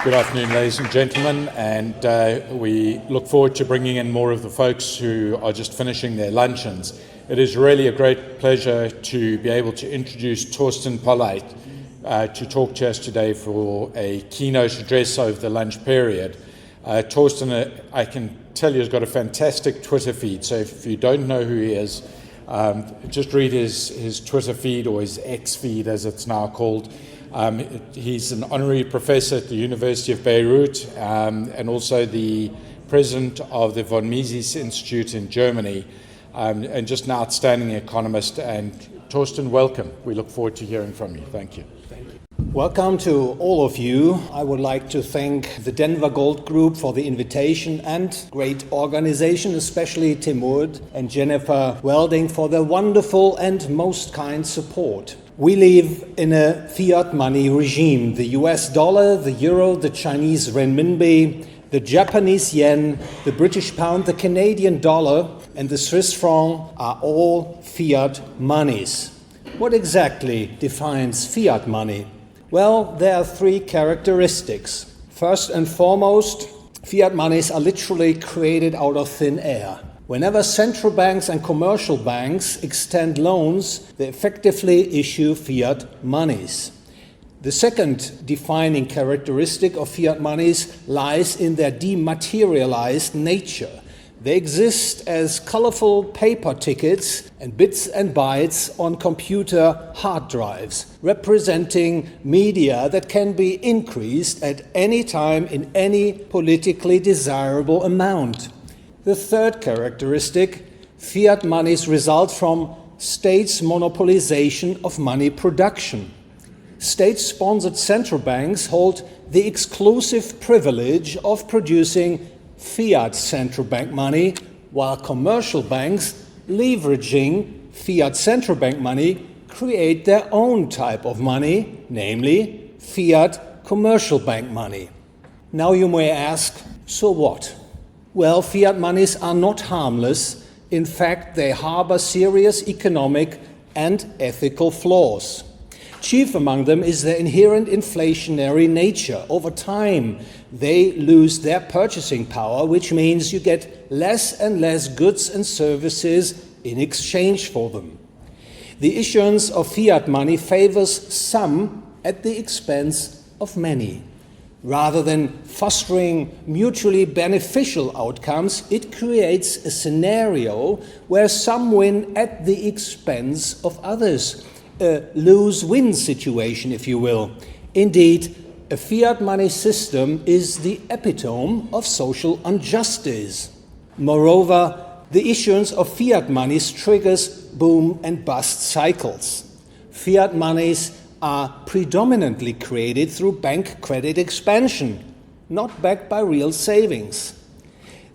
Good afternoon, ladies and gentlemen, and we look forward to bringing in more of the folks who are just finishing their luncheons. It is really a great pleasure to be able to introduce Thorsten Polleit to talk to us today for a keynote address over the lunch period. Thorsten, I can tell you, has got a fantastic Twitter feed, so if you don't know who he is, just read his Twitter feed, or his X feed as it's now called. He's an honorary professor at the University of Beirut and also the president of the von Mises Institute in Germany, and just an outstanding economist. And Thorsten, welcome. We look forward to hearing from you. Thank you. Welcome to all of you. I would like to thank the Denver Gold Group for the invitation and great organization, especially Timur and Jennifer Welding for their wonderful and most kind support. We live in a fiat money regime. The US dollar, the euro, the Chinese renminbi, the Japanese yen, the British pound, the Canadian dollar, and the Swiss franc are all fiat monies. What exactly defines fiat money? Well, there are three characteristics. First and foremost, fiat monies are literally created out of thin air. Whenever central banks and commercial banks extend loans, they effectively issue fiat monies. The second defining characteristic of fiat monies lies in their dematerialized nature. They exist as colorful paper tickets and bits and bytes on computer hard drives, representing media that can be increased at any time in any politically desirable amount. The third characteristic, fiat monies result from states' monopolization of money production. State-sponsored central banks hold the exclusive privilege of producing fiat central bank money, while commercial banks, leveraging fiat central bank money, create their own type of money, namely fiat commercial bank money. Now you may ask, so what? Well, fiat monies are not harmless. In fact, they harbor serious economic and ethical flaws. Chief among them is their inherent inflationary nature. Over time, they lose their purchasing power, which means you get less and less goods and services in exchange for them. The issuance of fiat money favors some at the expense of many. Rather than fostering mutually beneficial outcomes, it creates a scenario where some win at the expense of others. A lose-win situation, if you will. Indeed, a fiat money system is the epitome of social injustice. Moreover, the issuance of fiat monies triggers boom and bust cycles. Fiat monies are predominantly created through bank credit expansion, not backed by real savings.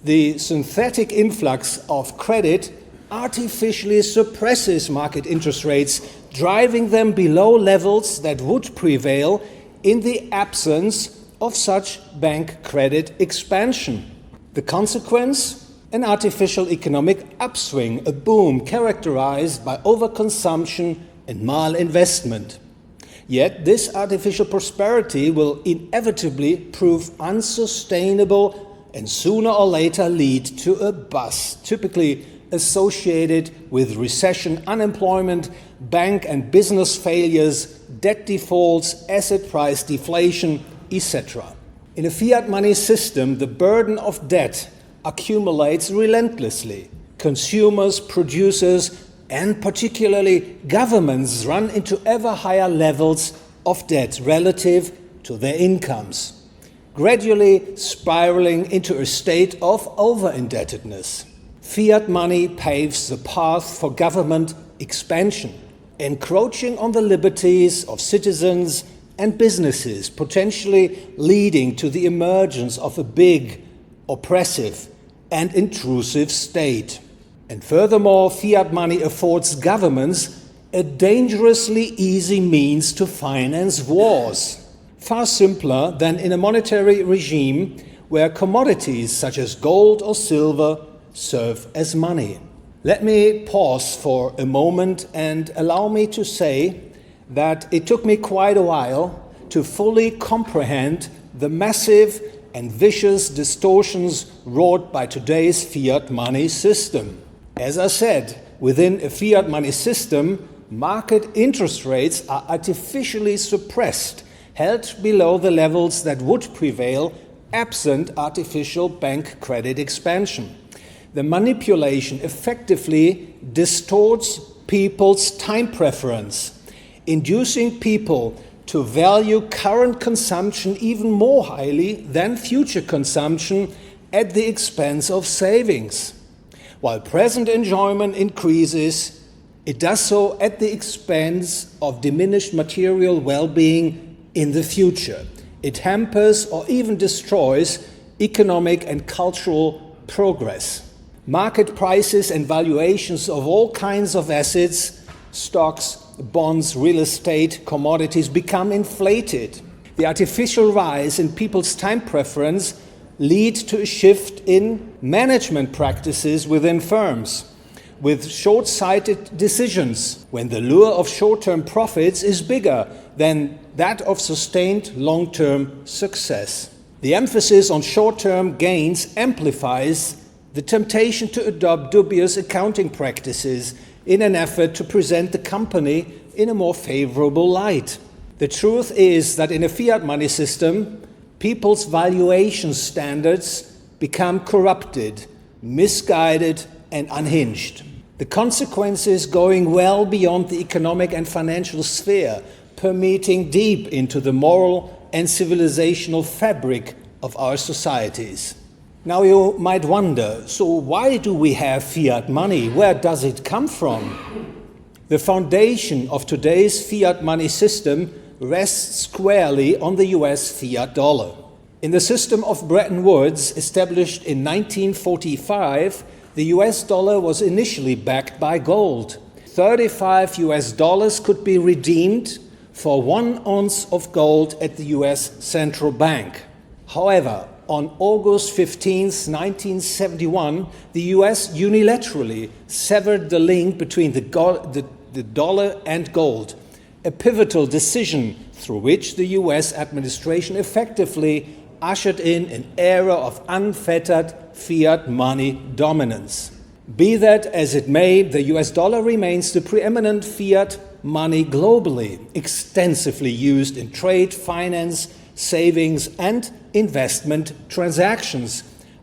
The synthetic influx of credit artificially suppresses market interest rates, driving them below levels that would prevail in the absence of such bank credit expansion. The consequence? An artificial economic upswing, a boom characterized by overconsumption and malinvestment. Yet this artificial prosperity will inevitably prove unsustainable and sooner or later lead to a bust, typically associated with recession, unemployment, bank and business failures, debt defaults, asset price deflation, etc. In a fiat money system, the burden of debt accumulates relentlessly. Consumers, producers, and particularly governments run into ever higher levels of debt relative to their incomes, gradually spiraling into a state of over-indebtedness. Fiat money paves the path for government expansion, encroaching on the liberties of citizens and businesses, potentially leading to the emergence of a big, oppressive, and intrusive state. And furthermore, fiat money affords governments a dangerously easy means to finance wars, far simpler than in a monetary regime where commodities such as gold or silver serve as money. Let me pause for a moment and allow me to say that it took me quite a while to fully comprehend the massive and vicious distortions wrought by today's fiat money system. As I said, within a fiat money system, market interest rates are artificially suppressed, held below the levels that would prevail absent artificial bank credit expansion. The manipulation effectively distorts people's time preference, inducing people to value current consumption even more highly than future consumption at the expense of savings. While present enjoyment increases, it does so at the expense of diminished material well-being in the future. It hampers or even destroys economic and cultural progress. Market prices and valuations of all kinds of assets, stocks, bonds, real estate, commodities become inflated. The artificial rise in people's time preference lead to a shift in management practices within firms, with short-sighted decisions when the lure of short-term profits is bigger than that of sustained long-term success. The emphasis on short-term gains amplifies the temptation to adopt dubious accounting practices in an effort to present the company in a more favorable light. The truth is that in a fiat money system, people's valuation standards become corrupted, misguided, and unhinged. The consequences going well beyond the economic and financial sphere, permeating deep into the moral and civilizational fabric of our societies. Now you might wonder, so why do we have fiat money? Where does it come from? The foundation of today's fiat money system rests squarely on the US fiat dollar. In the system of Bretton Woods, established in 1945, the US dollar was initially backed by gold. 35 US dollars could be redeemed for 1 ounce of gold at the US Central Bank. However, on August 15, 1971, the US unilaterally severed the link between the dollar and gold, a pivotal decision through which the US administration effectively ushered in an era of unfettered fiat money dominance. Be that as it may, the US dollar remains the preeminent fiat money globally, extensively used in trade, finance, savings, and investment transactions,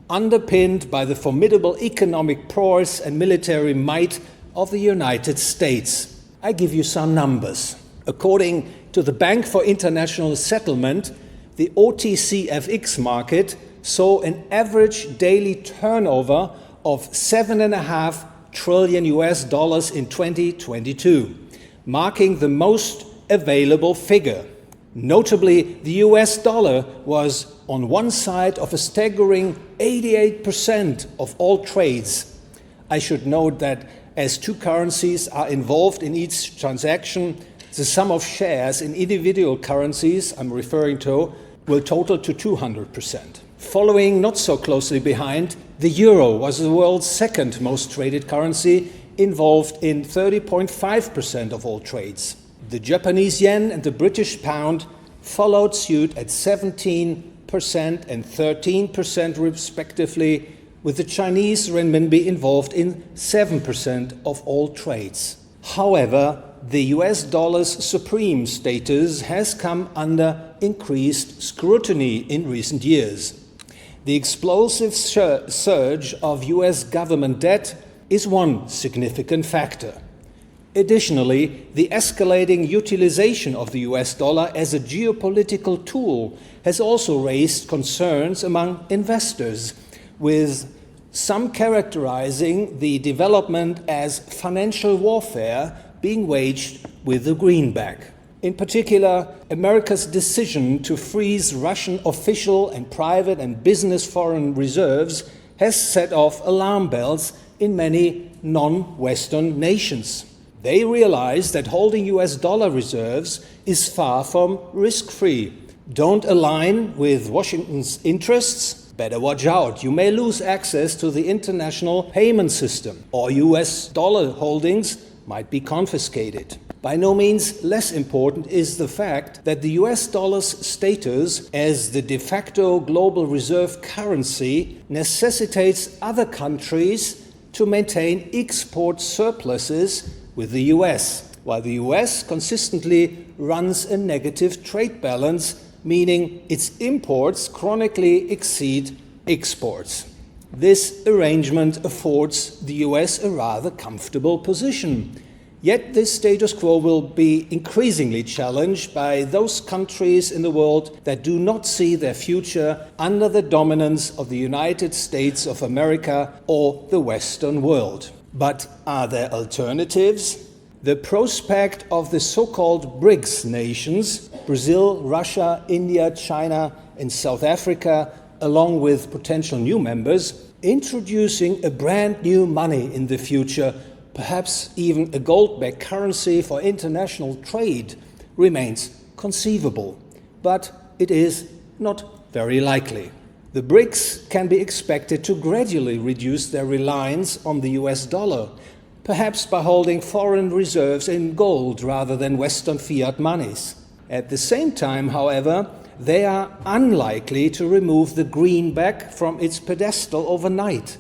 underpinned by the formidable economic prowess and military might of the United States. I give you some numbers. According to the Bank for International Settlement, the OTC-FX market saw an average daily turnover of $7.5 trillion in 2022, marking the most available figure. Notably, the US dollar was on one side of a staggering 88% of all trades. I should note that as two currencies are involved in each transaction, the sum of shares in individual currencies I'm referring to will total to 200%. Following not so closely behind, the euro was the world's second most traded currency, involved in 30.5% of all trades. The Japanese yen and the British pound followed suit at 17% and 13% respectively, with the Chinese renminbi involved in 7% of all trades. However, the US dollar's supreme status has come under increased scrutiny in recent years. The explosive surge of US government debt is one significant factor. Additionally, the escalating utilization of the US dollar as a geopolitical tool has also raised concerns among investors, with some characterizing the development as financial warfare being waged with the greenback. In particular, America's decision to freeze Russian official and private and business foreign reserves has set off alarm bells in many non-Western nations. They realize that holding US dollar reserves is far from risk-free. Don't align with Washington's interests? Better watch out. You may lose access to the international payment system, or US dollar holdings might be confiscated. By no means less important is the fact that the US dollar's status as the de facto global reserve currency necessitates other countries to maintain export surpluses with the US, while the US consistently runs a negative trade balance, meaning its imports chronically exceed exports. This arrangement affords the US a rather comfortable position. Yet this status quo will be increasingly challenged by those countries in the world that do not see their future under the dominance of the United States of America or the Western world. But are there alternatives? The prospect of the so-called BRICS nations, Brazil, Russia, India, China, and South Africa, along with potential new members, introducing a brand new money in the future, perhaps even a gold-backed currency for international trade, remains conceivable, but it is not very likely. The BRICS can be expected to gradually reduce their reliance on the US dollar, perhaps by holding foreign reserves in gold rather than Western fiat monies. At the same time, however, they are unlikely to remove the greenback from its pedestal overnight,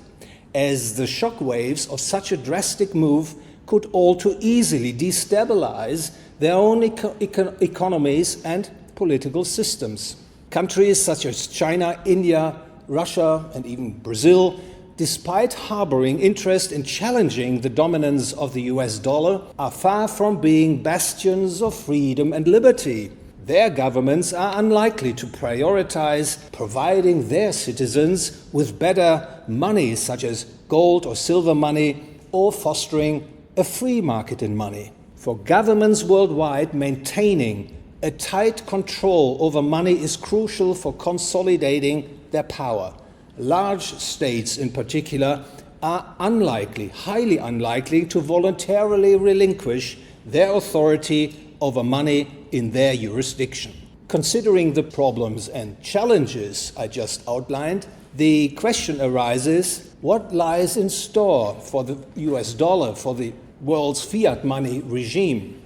as the shock waves of such a drastic move could all too easily destabilize their own economies and political systems. Countries such as China, India, Russia, and even Brazil, despite harboring interest in challenging the dominance of the US dollar, are far from being bastions of freedom and liberty. Their governments are unlikely to prioritize providing their citizens with better money, such as gold or silver money, or fostering a free market in money. For governments worldwide, maintaining a tight control over money is crucial for consolidating their power. Large states, in particular, are highly unlikely to voluntarily relinquish their authority over money in their jurisdiction. Considering the problems and challenges I just outlined, the question arises, what lies in store for the US dollar, for the world's fiat money regime?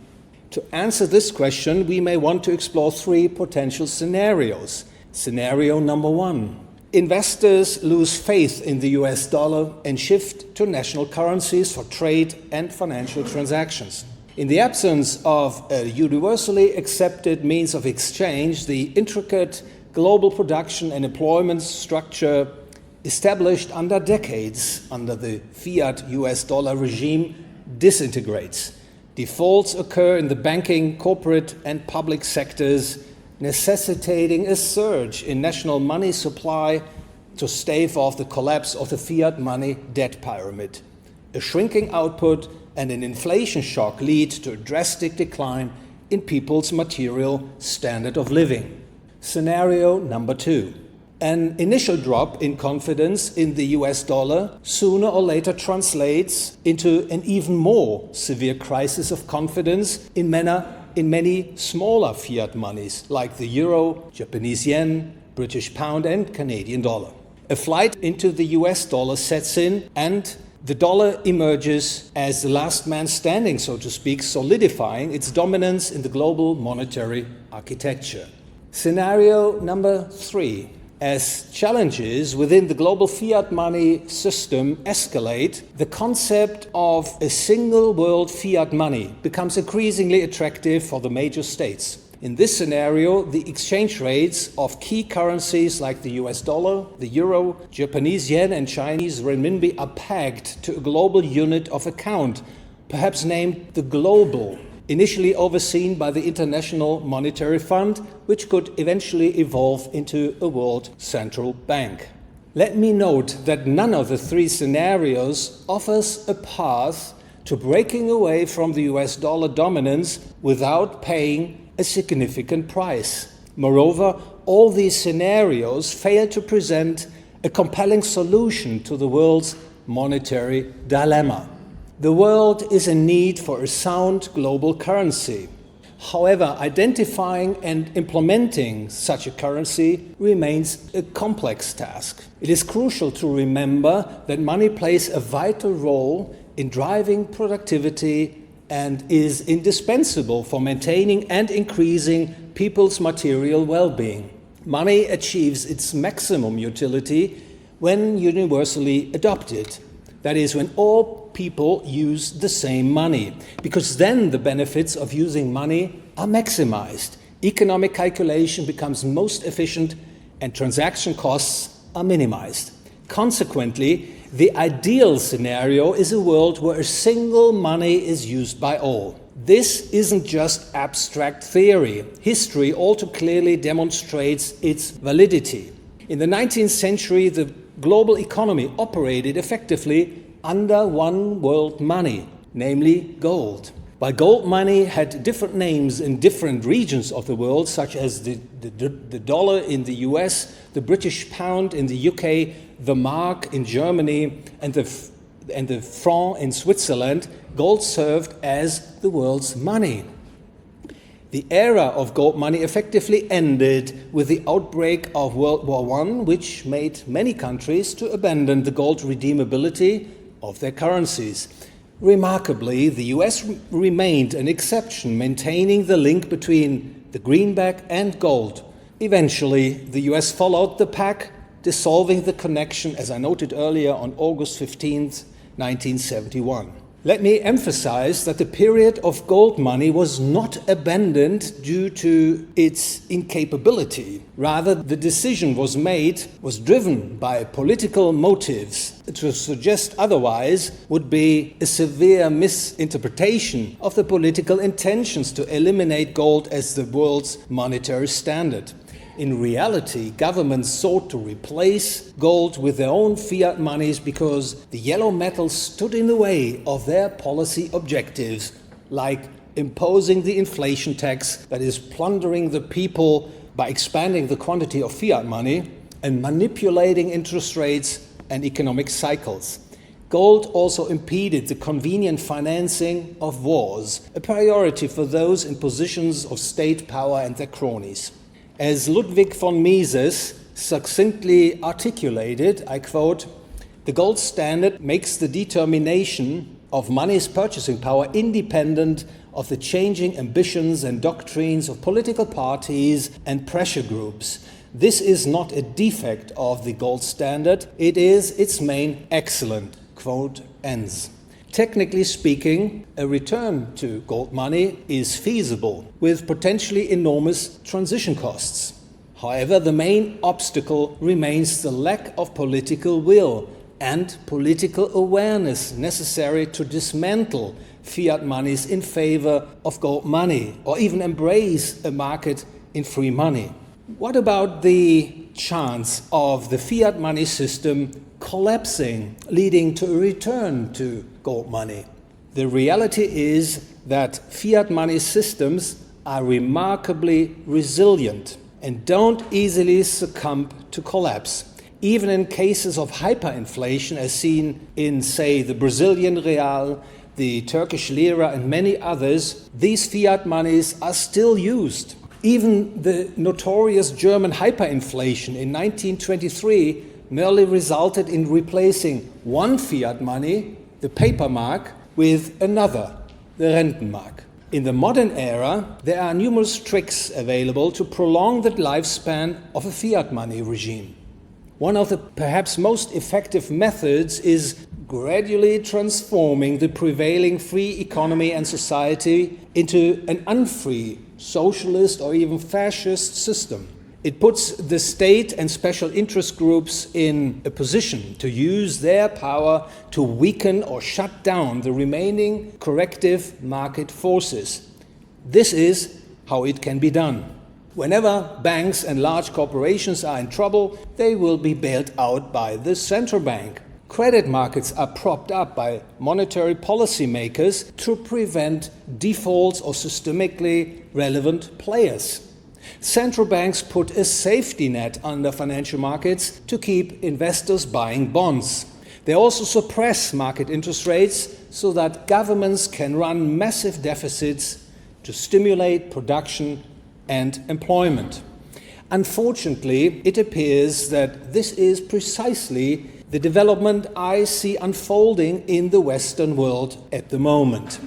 To answer this question, we may want to explore three potential scenarios. Scenario number one: investors lose faith in the US dollar and shift to national currencies for trade and financial transactions. In the absence of a universally accepted means of exchange, the intricate global production and employment structure established under decades under the fiat US dollar regime disintegrates. Defaults occur in the banking, corporate, and public sectors, necessitating a surge in national money supply to stave off the collapse of the fiat money debt pyramid. A shrinking output and an inflation shock lead to a drastic decline in people's material standard of living. Scenario number two: an initial drop in confidence in the US dollar sooner or later translates into an even more severe crisis of confidence in many smaller fiat monies like the euro, Japanese yen, British pound, and Canadian dollar. A flight into the US dollar sets in, and the dollar emerges as the last man standing, so to speak, solidifying its dominance in the global monetary architecture. Scenario number three: as challenges within the global fiat money system escalate, the concept of a single world fiat money becomes increasingly attractive for the major states. In this scenario, the exchange rates of key currencies like the US dollar, the euro, Japanese yen, and Chinese renminbi are pegged to a global unit of account, perhaps named the global, initially overseen by the International Monetary Fund, which could eventually evolve into a world central bank. Let me note that none of the three scenarios offers a path to breaking away from the US dollar dominance without paying a significant price. Moreover, all these scenarios fail to present a compelling solution to the world's monetary dilemma. The world is in need for a sound global currency. However, identifying and implementing such a currency remains a complex task. It is crucial to remember that money plays a vital role in driving productivity and is indispensable for maintaining and increasing people's material well-being. Money achieves its maximum utility when universally adopted. That is, when all people use the same money, because then the benefits of using money are maximized. Economic calculation becomes most efficient and transaction costs are minimized. Consequently, the ideal scenario is a world where a single money is used by all. This isn't just abstract theory. History all too clearly demonstrates its validity. In the 19th century, the global economy operated effectively under one world money, namely gold. While gold money had different names in different regions of the world, such as the dollar in the US, the British pound in the UK, the mark in Germany, and the franc in Switzerland, gold served as the world's money. The era of gold money effectively ended with the outbreak of World War I, which made many countries to abandon the gold redeemability of their currencies. Remarkably, the US remained an exception, maintaining the link between the greenback and gold. Eventually, the US followed the pack, dissolving the connection, as I noted earlier, on August 15th, 1971. Let me emphasize that the period of gold money was not abandoned due to its incapability. Rather, the decision was driven by political motives. To suggest otherwise would be a severe misinterpretation of the political intentions to eliminate gold as the world's monetary standard. In reality, governments sought to replace gold with their own fiat monies because the yellow metal stood in the way of their policy objectives, like imposing the inflation tax that is plundering the people by expanding the quantity of fiat money and manipulating interest rates and economic cycles. Gold also impeded the convenient financing of wars, a priority for those in positions of state power and their cronies. As Ludwig von Mises succinctly articulated, I quote, "The gold standard makes the determination of money's purchasing power independent of the changing ambitions and doctrines of political parties and pressure groups. This is not a defect of the gold standard, it is its main excellence." Quote ends. Technically speaking, a return to gold money is feasible, with potentially enormous transition costs. However, the main obstacle remains the lack of political will and political awareness necessary to dismantle fiat monies in favor of gold money, or even embrace a market in free money. What about the chance of the fiat money system collapsing, leading to a return to gold money? The reality is that fiat money systems are remarkably resilient and don't easily succumb to collapse. Even in cases of hyperinflation, as seen in, say, the Brazilian real, the Turkish lira, and many others, these fiat monies are still used. Even the notorious German hyperinflation in 1923 merely resulted in replacing one fiat money, the paper mark, with another, the Rentenmark. In the modern era, there are numerous tricks available to prolong the lifespan of a fiat money regime. One of the perhaps most effective methods is gradually transforming the prevailing free economy and society into an unfree, socialist or even fascist system. It puts the state and special interest groups in a position to use their power to weaken or shut down the remaining corrective market forces. This is how it can be done. Whenever banks and large corporations are in trouble, they will be bailed out by the central bank. Credit markets are propped up by monetary policy makers to prevent defaults of systemically relevant players. Central banks put a safety net under financial markets to keep investors buying bonds. They also suppress market interest rates so that governments can run massive deficits to stimulate production and employment. Unfortunately, it appears that this is precisely the development I see unfolding in the Western world at the moment.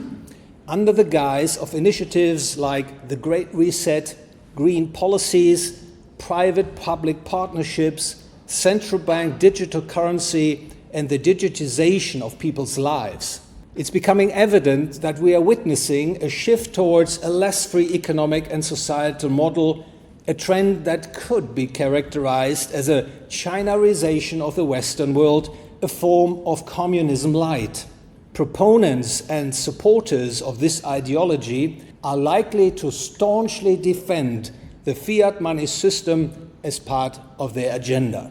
under the guise of initiatives like the Great Reset, green policies, private-public partnerships, central bank digital currency, and the digitization of people's lives. It's becoming evident that we are witnessing a shift towards a less free economic and societal model, a trend that could be characterized as a Chinarisation of the Western world, a form of Communism-Light. Proponents and supporters of this ideology are likely to staunchly defend the fiat money system as part of their agenda.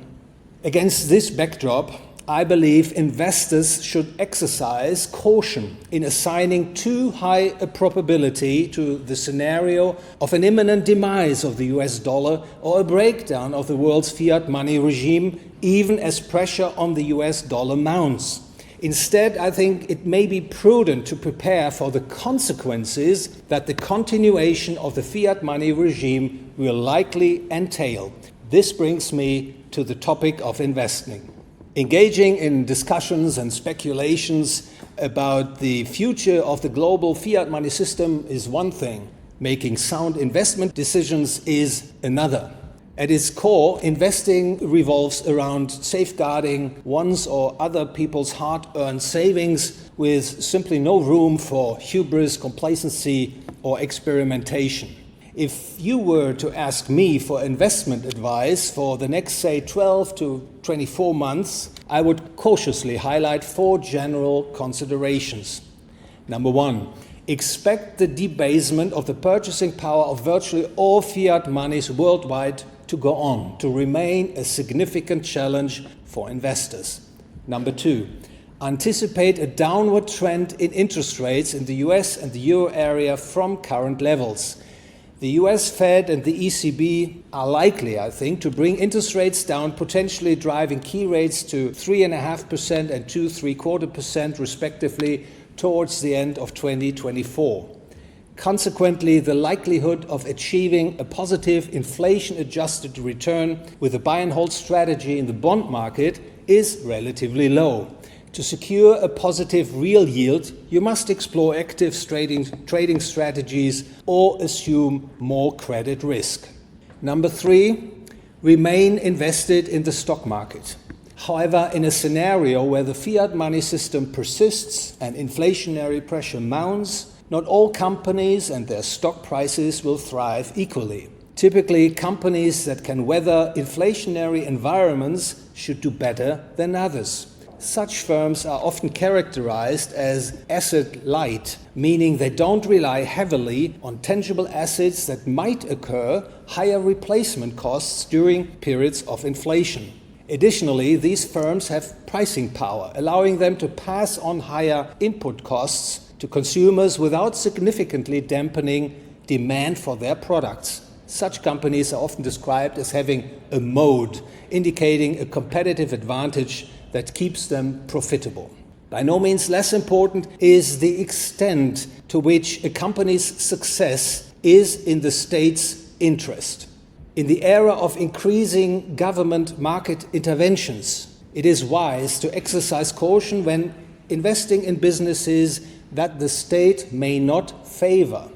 Against this backdrop, I believe investors should exercise caution in assigning too high a probability to the scenario of an imminent demise of the US dollar or a breakdown of the world's fiat money regime, even as pressure on the US dollar mounts. Instead, I think it may be prudent to prepare for the consequences that the continuation of the fiat money regime will likely entail. This brings me to the topic of investing. Engaging in discussions and speculations about the future of the global fiat money system is one thing. Making sound investment decisions is another. At its core, investing revolves around safeguarding one's or other people's hard-earned savings with simply no room for hubris, complacency, or experimentation. If you were to ask me for investment advice for the next, say, 12 to 24 months, I would cautiously highlight 4 general considerations. Number 1, expect the debasement of the purchasing power of virtually all fiat monies worldwide to go on, to remain a significant challenge for investors. Number 2, anticipate a downward trend in interest rates in the US and the euro area from current levels. The US Fed and the ECB are likely, I think, to bring interest rates down, potentially driving key rates to 3.5% and 2.75% respectively towards the end of 2024. Consequently, the likelihood of achieving a positive inflation-adjusted return with a buy-and-hold strategy in the bond market is relatively low. To secure a positive real yield, you must explore active trading strategies or assume more credit risk. Number 3, remain invested in the stock market. However, in a scenario where the fiat money system persists and inflationary pressure mounts, not all companies and their stock prices will thrive equally. Typically, companies that can weather inflationary environments should do better than others. Such firms are often characterized as asset-light, meaning they don't rely heavily on tangible assets that might incur higher replacement costs during periods of inflation. Additionally, these firms have pricing power, allowing them to pass on higher input costs to consumers without significantly dampening demand for their products. Such companies are often described as having a moat, indicating a competitive advantage that keeps them profitable. By no means less important is the extent to which a company's success is in the state's interest. In the era of increasing government market interventions, it is wise to exercise caution when investing in businesses that the state may not favor.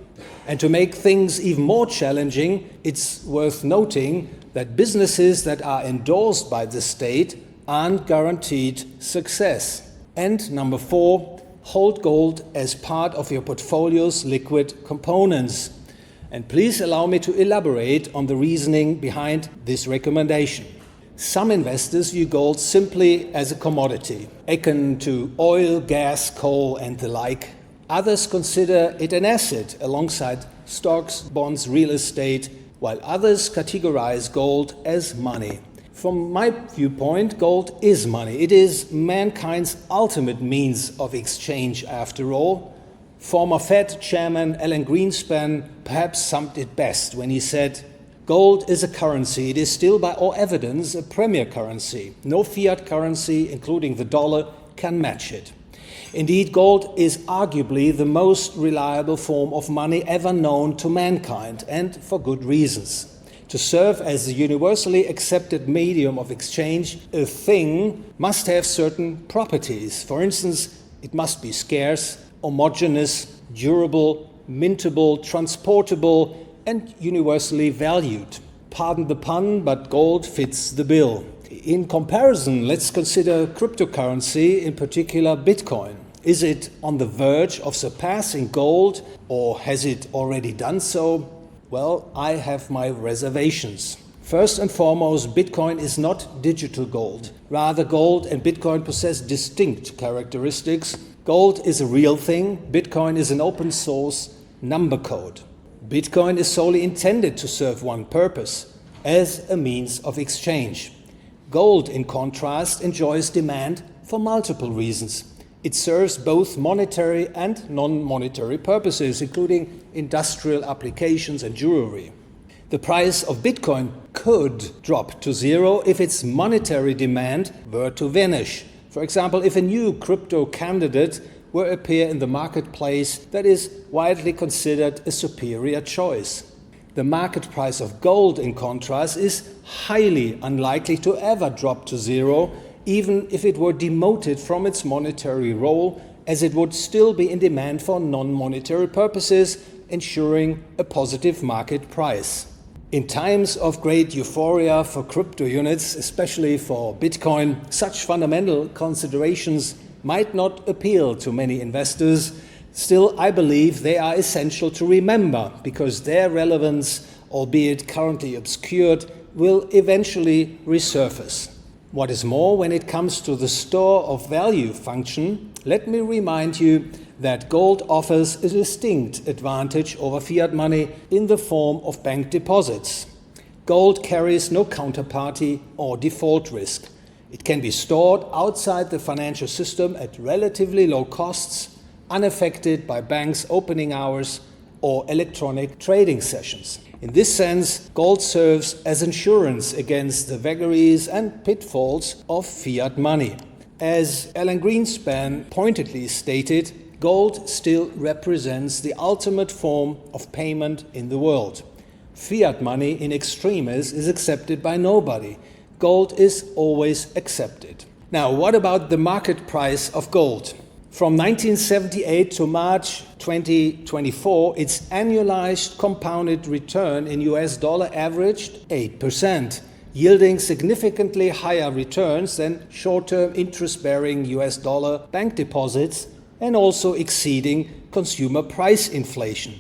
And to make things even more challenging, it's worth noting that businesses that are endorsed by the state aren't guaranteed success. And number 4, hold gold as part of your portfolio's liquid components. And please allow me to elaborate on the reasoning behind this recommendation. Some investors view gold simply as a commodity, akin to oil, gas, coal, and the like. Others consider it an asset alongside stocks, bonds, real estate, while others categorize gold as money. From my viewpoint, gold is money. It is mankind's ultimate means of exchange, after all. Former Fed Chairman Alan Greenspan perhaps summed it best when he said, "Gold is a currency. It is still, by all evidence, a premier currency. No fiat currency, including the dollar, can match it." Indeed, gold is arguably the most reliable form of money ever known to mankind, and for good reasons. To serve as the universally accepted medium of exchange, a thing must have certain properties. For instance, it must be scarce, homogeneous, durable, mintable, transportable, and universally valued. Pardon the pun, but gold fits the bill. In comparison, let's consider cryptocurrency, in particular Bitcoin. Is it on the verge of surpassing gold, or has it already done so? Well, I have my reservations. First and foremost, Bitcoin is not digital gold. Rather, gold and Bitcoin possess distinct characteristics. Gold is a real thing. Bitcoin is an open source number code. Bitcoin is solely intended to serve one purpose, as a means of exchange. Gold, in contrast, enjoys demand for multiple reasons. It serves both monetary and non-monetary purposes, including industrial applications and jewelry. The price of Bitcoin could drop to zero if its monetary demand were to vanish. For example, if a new crypto candidate were to appear in the marketplace that is widely considered a superior choice. The market price of gold, in contrast, is highly unlikely to ever drop to zero, even if it were demoted from its monetary role, as it would still be in demand for non-monetary purposes, ensuring a positive market price. In times of great euphoria for crypto units, especially for Bitcoin, such fundamental considerations might not appeal to many investors. Still, I believe they are essential to remember because their relevance, albeit currently obscured, will eventually resurface. What is more, when it comes to the store of value function, let me remind you that gold offers a distinct advantage over fiat money in the form of bank deposits. Gold carries no counterparty or default risk. It can be stored outside the financial system at relatively low costs, unaffected by banks' opening hours or electronic trading sessions. In this sense, gold serves as insurance against the vagaries and pitfalls of fiat money. As Alan Greenspan pointedly stated, gold still represents the ultimate form of payment in the world. Fiat money in extremis is accepted by nobody. Gold is always accepted. Now, what about the market price of gold? From 1978 to March 2024, its annualized compounded return in US dollar averaged 8%, yielding significantly higher returns than short-term interest-bearing US dollar bank deposits and also exceeding consumer price inflation.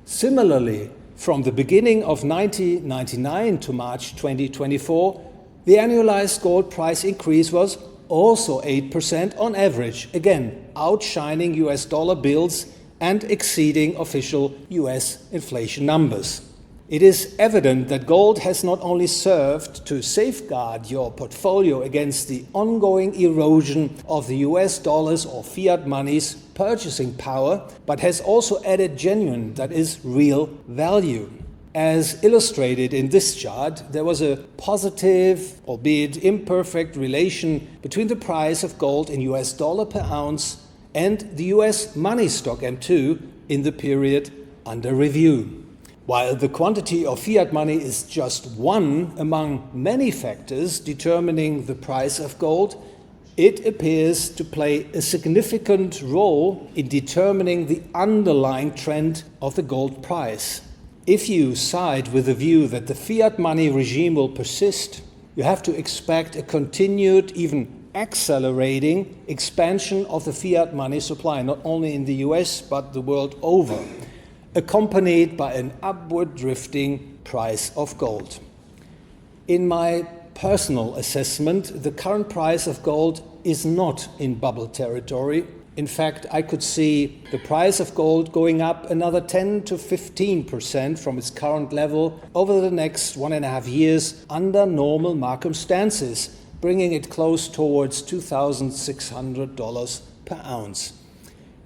Similarly, from the beginning of 1999 to March 2024, the annualized gold price increase was also 8% on average, again outshining US dollar bills and exceeding official US inflation numbers. It is evident that gold has not only served to safeguard your portfolio against the ongoing erosion of the US dollars or fiat money's purchasing power, but has also added genuine, that is, real value. As illustrated in this chart, there was a positive, albeit imperfect, relation between the price of gold in US dollar per ounce and the US money stock M2 in the period under review. While the quantity of fiat money is just one among many factors determining the price of gold, it appears to play a significant role in determining the underlying trend of the gold price. If you side with the view that the fiat money regime will persist, you have to expect a continued, even accelerating expansion of the fiat money supply, not only in the US but the world over, accompanied by an upward drifting price of gold. In my personal assessment, the current price of gold is not in bubble territory. In fact, I could see the price of gold going up another 10 to 15% from its current level over the next 1.5 years under normal circumstances, bringing it close towards $2,600 per ounce.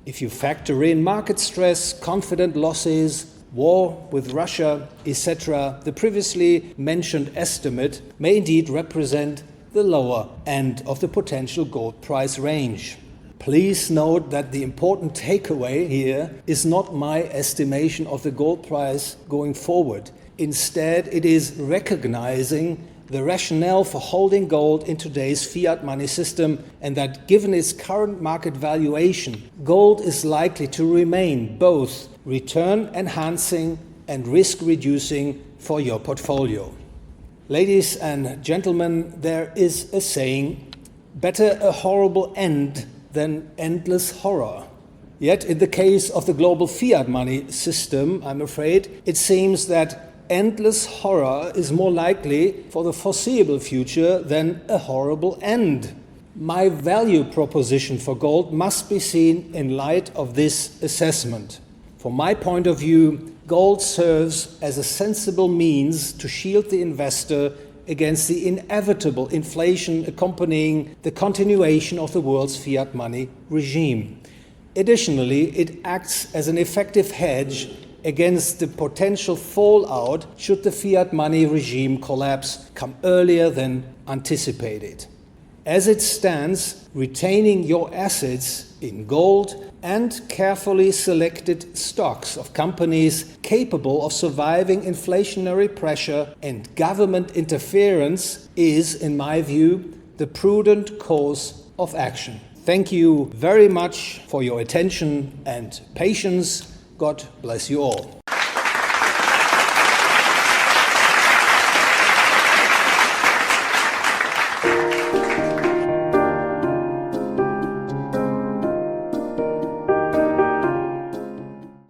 If you factor in market stress, confident losses, war with Russia, etc., the previously mentioned estimate may indeed represent the lower end of the potential gold price range. Please note that the important takeaway here is not my estimation of the gold price going forward. Instead, it is recognizing the rationale for holding gold in today's fiat money system, and that given its current market valuation, gold is likely to remain both return enhancing and risk reducing for your portfolio. Ladies and gentlemen, there is a saying, better a horrible end than endless horror. Yet in the case of the global fiat money system, I'm afraid, it seems that endless horror is more likely for the foreseeable future than a horrible end. My value proposition for gold must be seen in light of this assessment. From my point of view, gold serves as a sensible means to shield the investor against the inevitable inflation accompanying the continuation of the world's fiat money regime. Additionally, it acts as an effective hedge against the potential fallout should the fiat money regime collapse come earlier than anticipated. As it stands, retaining your assets in gold and carefully selected stocks of companies capable of surviving inflationary pressure and government interference is, in my view, the prudent course of action. Thank you very much for your attention and patience. God bless you all.